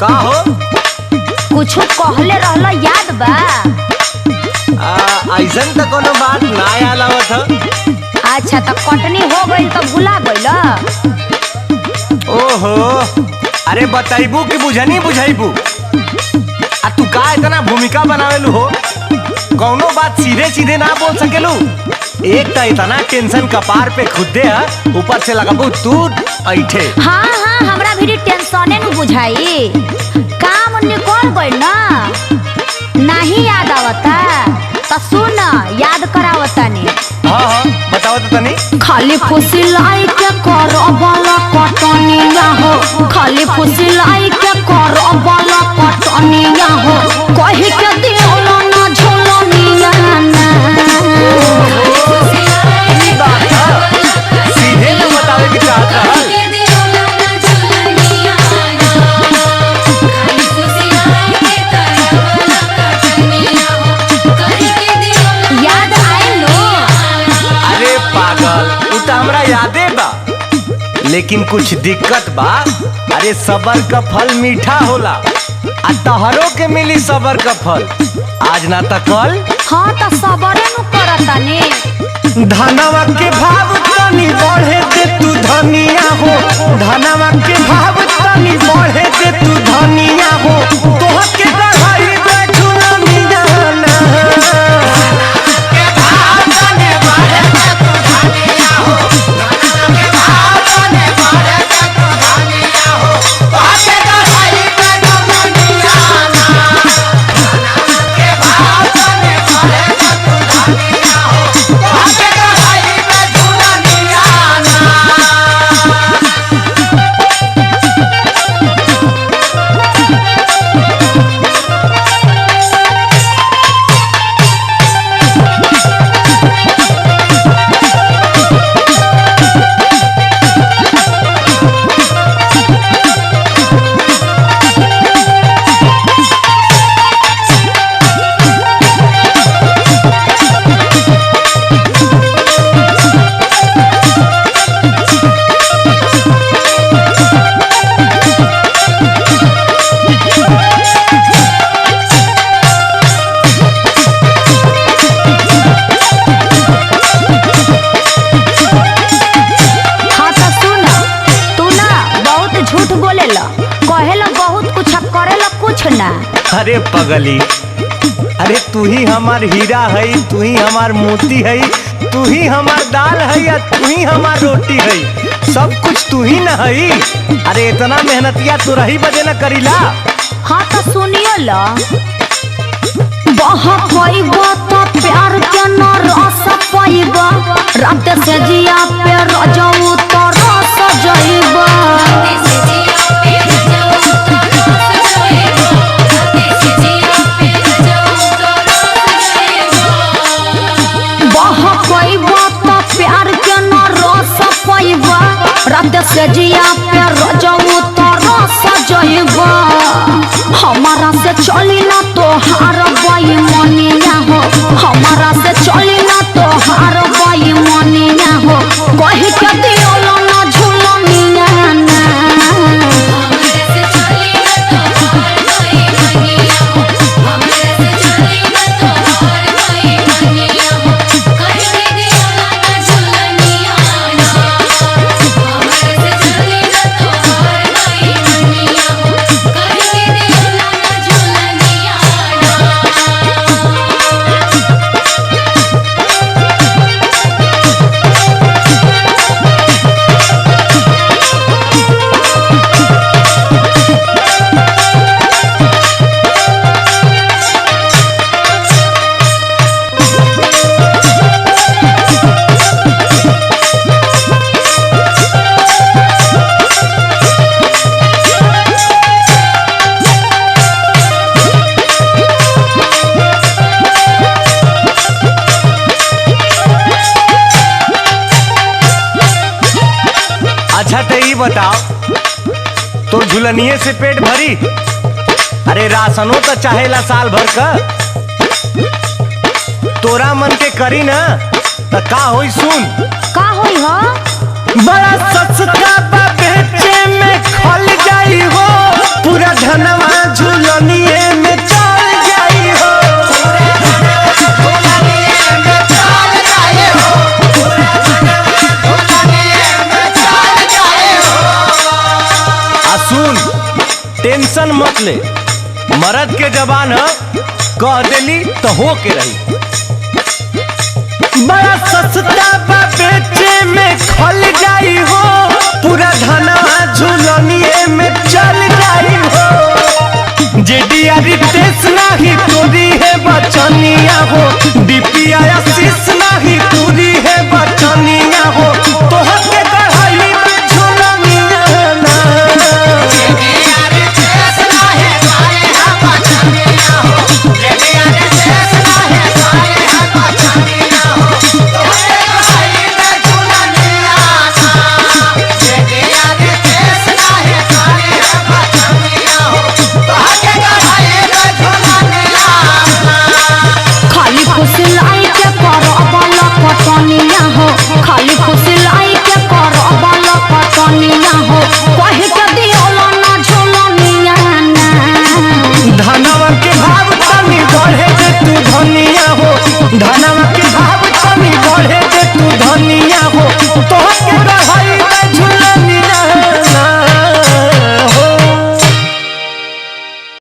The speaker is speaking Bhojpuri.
का हो? कुछ कहले रहला याद बा? ऐसन तो कोनो बात ना याद आवत ह। अच्छा तो कटनी हो गई तो भुला गइल? ओहो, अरे बताइबू कि बुझनी बुझाइबू? आ तू का इतना भूमिका बनावेलू हो? कौनो बात सीधे सीधे ना बोल सकेलू। एक तो इतना टेंशन कपार पे खुदे है, ऊपर से लगाबू तू ऐठे। हाँ हाँ, हमरा भी टेंशने न बुझाई। काम निकल गइल ना, नहीं याद आवता तो सुन याद करावता ने। हाँ हाँ बताओ तो तनी। खाली फुसिलाई के करबला कटनिया हो, खाली फुसिलाई के करबला कटनिया हो, कहि के दियोला ना झोलनिया ना। सीधे तो बतावे के चाहत रहल। याद आए लो? अरे पागल, उ तो हमरा यादे बा, लेकिन कुछ दिक्कत बा। अरे सबर का फल मीठा होला, आ तहरो के मिली सबर का फल, आज ना त कल। हाँ तो सबरे नु करता ने। धनवा के भाव तनी बढ़े दे तू धनिया हो, धनवा के भाव तनी बढ़े दे तू धनिया हो, तोह के गढ़ाई बैठू ना मिजाना। के भाव तनी बढ़े दे तू धनिया हो, धनवा के भाव तनी बढ़े दे तू धनिया हो, तोह के गढ़ाई बैठू ना मिजाना। धनवा के भाव तनी बढ़े दे तू धनिया हो, तोह के गढ़ाई बैठू ना मिजाना। हाँ तो सुन, तू ना बहुत झूठ बोलेला, कहेला बहुत कुछ करेला कुछ ना। अरे पगली, अरे तू ही हमार हीरा है, तू ही हमार मोती है, तू ही हमार दाल है या तू ही हमार रोटी है, सब कुछ तू ही न है। अरे इतना मेहनतिया तू रही बजे न करीला। हाँ तो सुनियो ला, बहा पाइबा तो प्यार के न रस पाइबा, रात से जिया पे रजऊ तो रस जाइबा। बहा पाइबा तो प्यार के न रस पाइबा, रात से जिया पे रजऊ तो रस जाइबा। हमारा से चली ना तो हार बाई मनिया हो, हमारा से चली ना तो हार बाई मनिया हो, कहि के दियोला ना झूलनिया ना। अच्छा तो ये बताओ, तो झुलनिए से पेट भरी? अरे राशनो तो चाहेला साल भर का, तोरा मन के करी ना तो का होई सुन। का होई हो? बड़ा सस्ता बा बेचे में खल जाई हो, पूरा धनवा सुन टेंशन मत ले, मर्द के जबान कह देली तो हो के रही। बड़ा सस्ता बा बेचे में खल जाई हो, पूरा धनवा झुलनिए में चल जाई हो। जेडिया रितेश नाही तोरी है बचनिया हो, डीपीआई आशीष नाही तोरी है